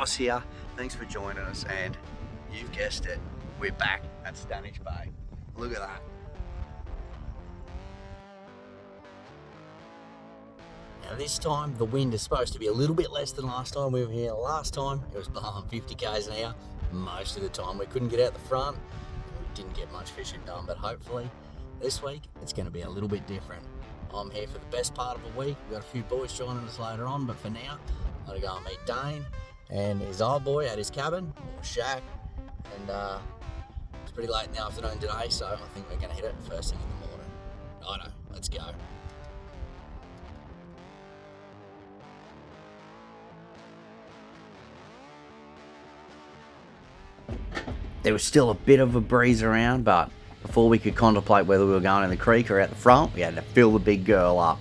Ross here. Thanks for joining us, and you've guessed it, we're back at Stanage Bay. Look at that. Now this time the wind is supposed to be a little bit less than last time we were here. Last time it was blowing 50 k's an hour. Most of the time we couldn't get out the front. We didn't get much fishing done, but hopefully this week it's going to be a little bit different. I'm here for the best part of the week. We've got a few boys joining us later on, but for now I'm going to go and meet Dane and his old boy at his cabin, or shack, and it's pretty late in the afternoon today, so I think we're going to hit it first thing in the morning. Righto, let's go. There was still a bit of a breeze around, but before we could contemplate whether we were going in the creek or out the front, we had to fill the big girl up.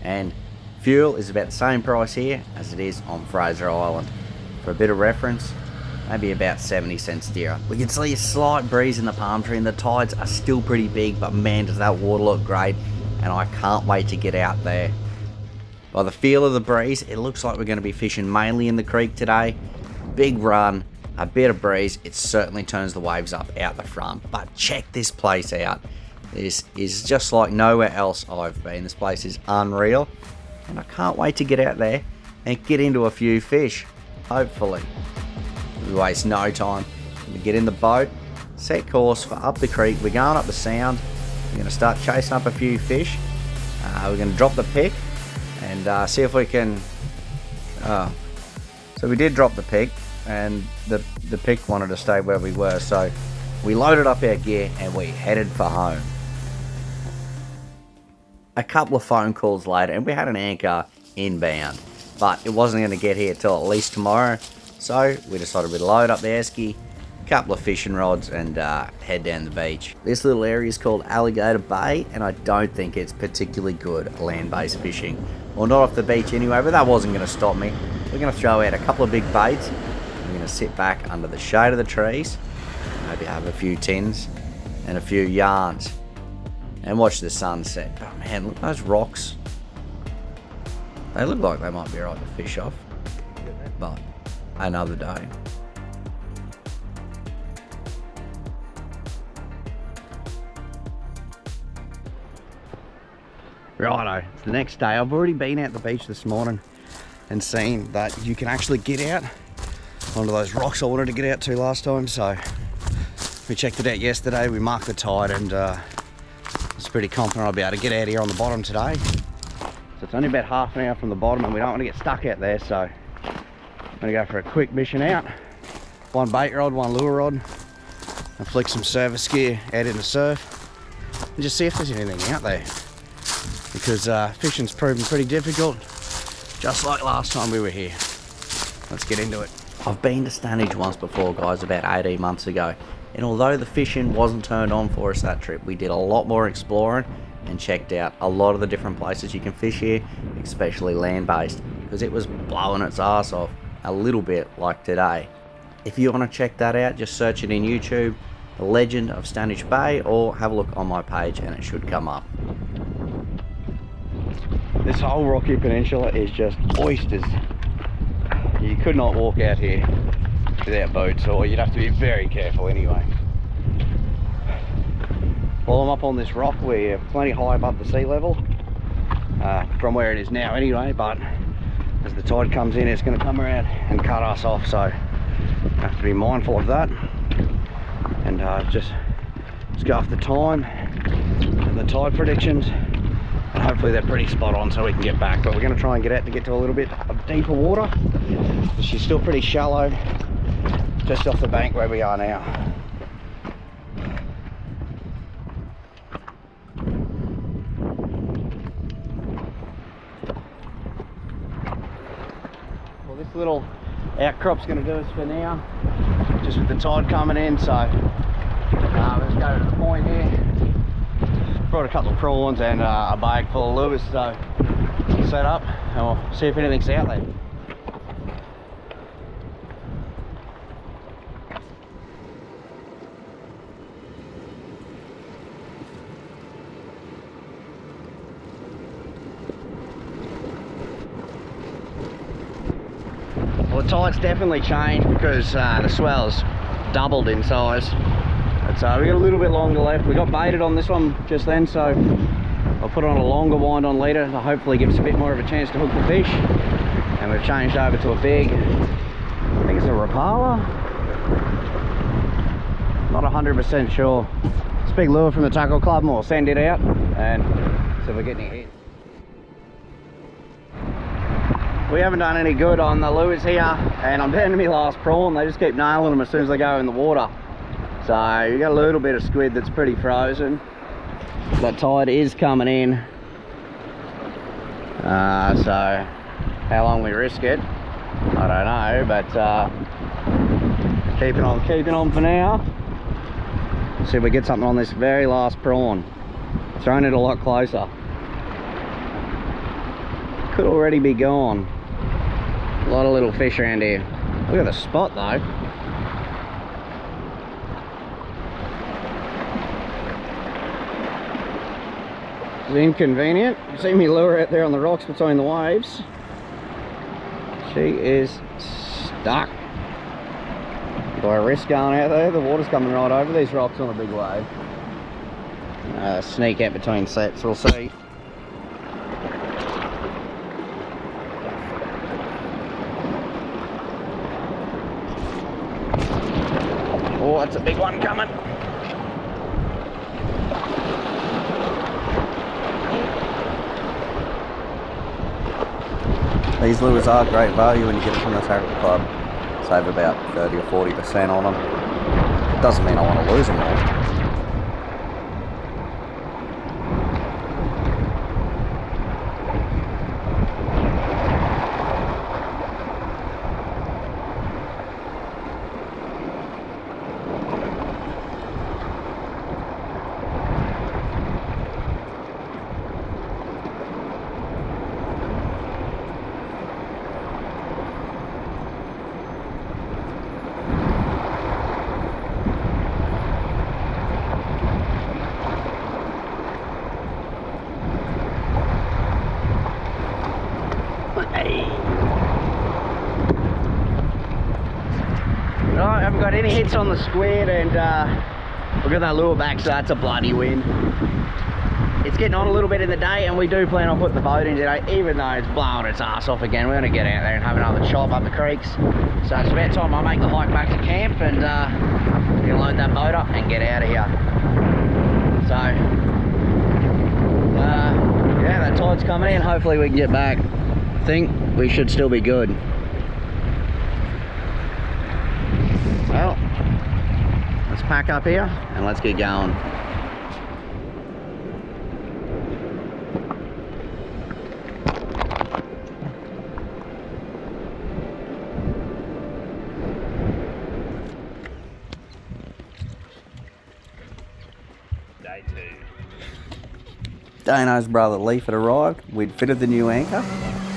And fuel is about the same price here as it is on Fraser Island. For a bit of reference, maybe about 70 cents dearer. We can see a slight breeze in the palm tree and the tides are still pretty big, but man does that water look great, and I can't wait to get out there. By the feel of the breeze, it looks like we're going to be fishing mainly in the creek today. Big run, a bit of breeze, it certainly turns the waves up out the front. But check this place out. This is just like nowhere else I've been. This place is unreal, and I can't wait to get out there and get into a few fish, hopefully. We waste no time. We get in the boat, set course for up the creek. We're going up the sound. We're going to start chasing up a few fish. We're going to drop the pick and see if we can... So we did drop the pick, and the pick wanted to stay where we were, so we loaded up our gear and we headed for home. A couple of phone calls later and we had an anchor inbound, but it wasn't going to get here till at least tomorrow, so we decided we'd load up the esky, a couple of fishing rods, and head down the beach. This little area is called Alligator Bay, and I don't think it's particularly good land-based fishing. Well, not off the beach anyway, but that wasn't going to stop me. We're going to throw out a couple of big baits. We're going to sit back under the shade of the trees, maybe have a few tins and a few yarns, and watch the sunset. Oh man, look at those rocks. They look like they might be right to fish off, but another day. Righto, it's the next day. I've already been out the beach this morning and seen that you can actually get out onto those rocks I wanted to get out to last time, so we checked it out yesterday. We marked the tide, and I was pretty confident I'll be able to get out here on the bottom today. So it's only about half an hour from the bottom and we don't want to get stuck out there, so I'm going to go for a quick mission out. One bait rod, one lure rod, and flick some service gear out in the surf and just see if there's anything out there, because fishing's proven pretty difficult, just like last time we were here. Let's get into it. I've been to Stanage once before, guys, about 18 months ago, and although the fishing wasn't turned on for us that trip, we did a lot more exploring and checked out a lot of the different places you can fish here, especially land-based, because it was blowing its ass off a little bit like today. If you want to check that out, just search it in YouTube, The Legend of Stanage Bay, or have a look on my page and it should come up. This whole rocky peninsula is just oysters. You could not walk out here without boots, or you'd have to be very careful anyway. While I'm up on this rock, we're plenty high above the sea level, from where it is now anyway, but as the tide comes in, it's going to come around and cut us off, so I have to be mindful of that, and just go off the time and the tide predictions, and hopefully they're pretty spot on so we can get back. But we're going to try and get out to get to a little bit of deeper water. She's still pretty shallow, just off the bank where we are now. Well, this little outcrop's going to do us for now, just with the tide coming in, so let's go to the point here. Brought a couple of prawns and a bag full of lures, so set up and we'll see if anything's out there. Well, it tide's definitely changed because the swell's doubled in size. And so we got a little bit longer left. We got baited on this one just then, so I'll put on a longer wind on leader to hopefully give us a bit more of a chance to hook the fish. And we've changed over to a big, I think it's a Rapala. Not 100% sure. It's a big lure from the tackle club, and we'll send it out and see if we're getting any hits. We haven't done any good on the lures here, and I'm down to my last prawn. They just keep nailing them as soon as they go in the water. So you got a little bit of squid that's pretty frozen. That tide is coming in. So how long we risk it, I don't know, but keeping on for now. See if we get something on this very last prawn. Throwing it a lot closer. Could already be gone. A lot of little fish around here. Look at the spot though. It's inconvenient. You see me lure out there on the rocks between the waves. She is stuck. Do I risk going out there? The water's coming right over these rocks on a big wave. Sneak out between sets, we'll see. Oh, that's a big one coming. These lures are great value when you get it from the tackle club. Save about 30 or 40% on them. It doesn't mean I want to lose them all. Right, I haven't got any hits on the squid, and we've got that lure back, so that's a bloody win. It's getting on a little bit in the day, and we do plan on putting the boat in today, even though it's blowing its ass off again. We're going to get out there and have another chop up the creeks. So it's about time I make the hike back to camp, and we're going to load that boat up and get out of here. So, yeah, that tide's coming in. Hopefully we can get back. I think we should still be good. Well, let's pack up here and let's get going. Day 2. Dano's brother Leaf had arrived. We'd fitted the new anchor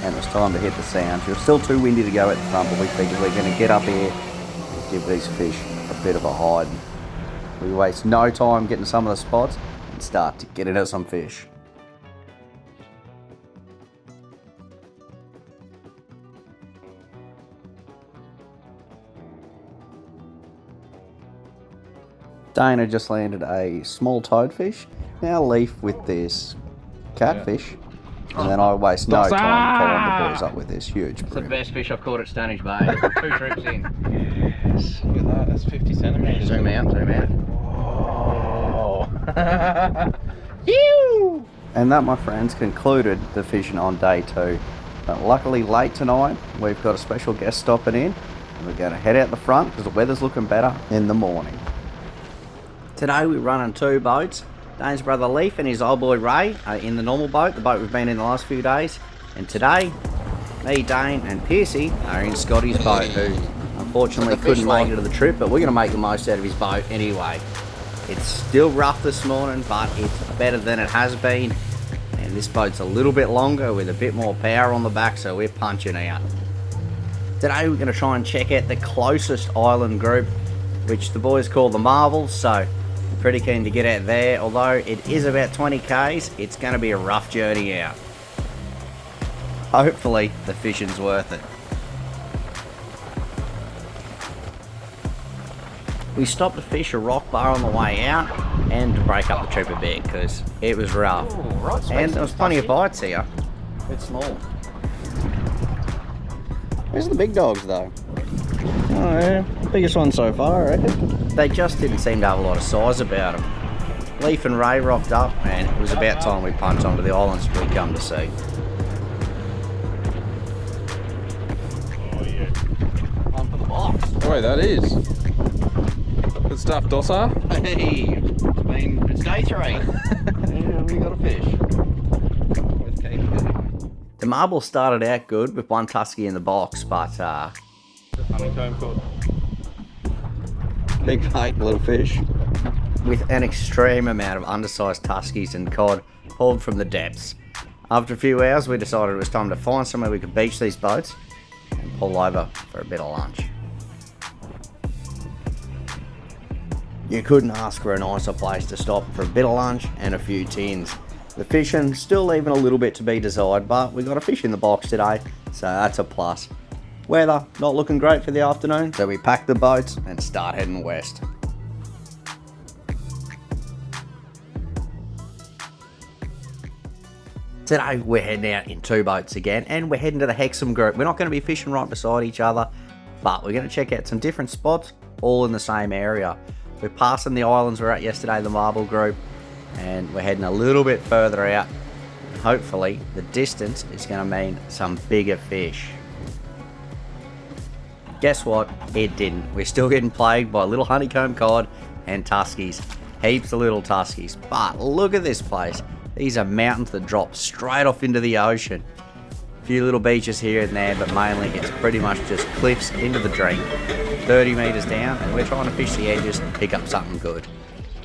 and it was time to hit the sound. It was still too windy to go at the front, but we figured we're going to get up here, give these fish a bit of a hide. We waste no time getting some of the spots and start to get into some fish. Dana just landed a small toadfish. Now Leaf with this catfish. And then I waste no time following the boys up with this huge It's the bream. best fish I've caught at Stanage Bay. 2 trips in. Yes, look at that, that's 50 centimetres. Zoom out, zoom out. Oh. And that, my friends, concluded the fishing on day 2. But luckily late tonight, we've got a special guest stopping in. And we're going to head out the front because the weather's looking better in the morning. Today we're running 2 boats. Dane's brother Leaf and his old boy Ray are in the normal boat, the boat we've been in the last few days. And today, me, Dane and Piercy are in Scotty's boat, who unfortunately couldn't make it to the trip, but we're going to make the most out of his boat anyway. It's still rough this morning, but it's better than it has been. And this boat's a little bit longer with a bit more power on the back, so we're punching out. Today we're going to try and check out the closest island group, which the boys call the Marvels, so pretty keen to get out there. Although it is about 20 k's, it's going to be a rough journey out. Hopefully the fishing's worth it. We stopped to fish a rock bar on the way out and to break up the trip a bit because it was rough. Ooh, right, And there was plenty of bites here. It's small. Where's the big dogs though? Oh yeah, biggest one so far, I reckon. They just didn't seem to have a lot of size about them. Leaf and Ray rocked up and it was about time we punched onto the islands we come to see. One for the box. Boy, that is. Good stuff, Dossa. Hey, it's day 3. Yeah, we got a fish. With Keith anyway. The marble started out good with one tusky in the box, but Honeycomb cod. Big bait, little fish. with an extreme amount of undersized tuskies and cod pulled from the depths. After a few hours, we decided it was time to find somewhere we could beach these boats and pull over for a bit of lunch. You couldn't ask for a nicer place to stop for a bit of lunch and a few tins. The fishing still leaving a little bit to be desired, but we got a fish in the box today, so that's a plus. Weather not looking great for the afternoon, so we packed the boats and start heading west. Today we're heading out in 2 boats again, and we're heading to the Hexham group. We're not going to be fishing right beside each other, but we're going to check out some different spots all in the same area. We're passing the islands we were at yesterday, the Marble group, and we're heading a little bit further out. Hopefully the distance is going to mean some bigger fish. Guess what? It didn't. We're still getting plagued by little honeycomb cod and tuskies. Heaps of little tuskies. But look at this place. These are mountains that drop straight off into the ocean. A few little beaches here and there, but mainly it's pretty much just cliffs into the drink. 30 metres down, and we're trying to fish the edges and pick up something good.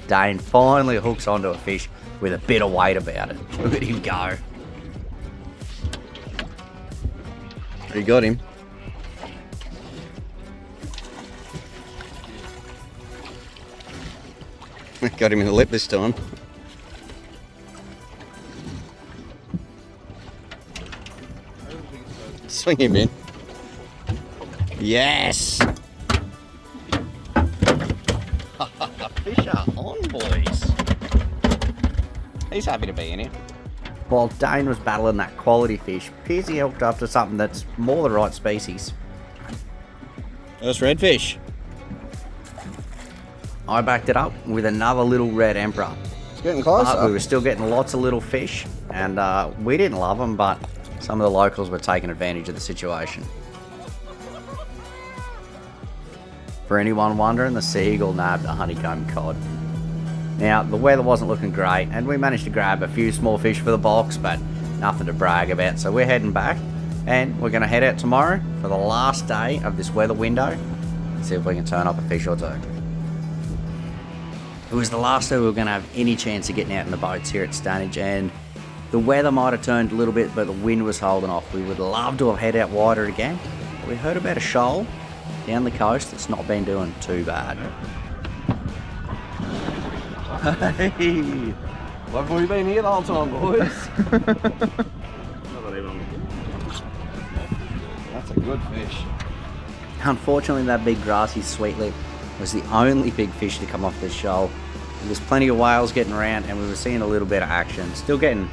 Dane finally hooks onto a fish with a bit of weight about it. Look at him go. You got him. Got him in the lip this time. Swing him in. Yes! Fish are on, boys. He's happy to be in here. While Dane was battling that quality fish, Piercy hooked up to something that's more the right species. First redfish. I backed it up with another little red emperor. It's getting closer. But we were still getting lots of little fish, and we didn't love them, but some of the locals were taking advantage of the situation. For anyone wondering, the seagull nabbed a honeycomb cod. Now, the weather wasn't looking great, and we managed to grab a few small fish for the box, but nothing to brag about, so we're heading back, and we're going to head out tomorrow for the last day of this weather window and see if we can turn up a fish or two. It was the last day we were going to have any chance of getting out in the boats here at Stanage, and the weather might have turned a little bit, but the wind was holding off. We would love to have head out wider again. We heard about a shoal down the coast that's not been doing too bad. Hey! Why have we been here the whole time, boys? That's a good fish. Unfortunately, that big grassy sweetlip was the only big fish to come off this shoal. There was plenty of whales getting around, and we were seeing a little bit of action. Still getting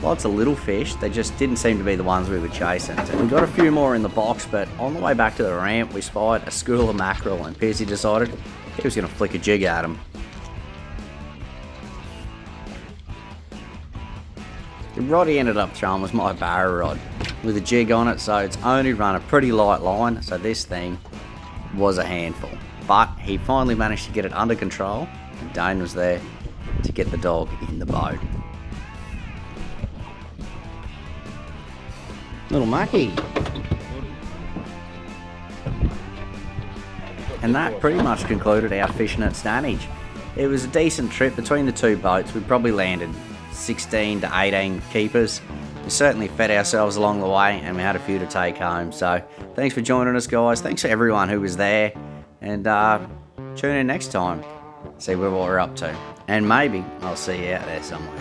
lots of little fish. They just didn't seem to be the ones we were chasing. We got a few more in the box, but on the way back to the ramp, we spied a school of mackerel, and Piercy decided he was going to flick a jig at them. The rod he ended up throwing was my barra rod with a jig on it, so it's only run a pretty light line, so this thing was a handful. But he finally managed to get it under control, and Dane was there to get the dog in the boat. Little Mackie. And that pretty much concluded our fishing at Stanage. It was a decent trip between the 2 boats. We probably landed 16 to 18 keepers. We certainly fed ourselves along the way, and we had a few to take home. So thanks for joining us, guys. Thanks for everyone who was there, and tune in next time, see what we're up to, and maybe I'll see you out there somewhere.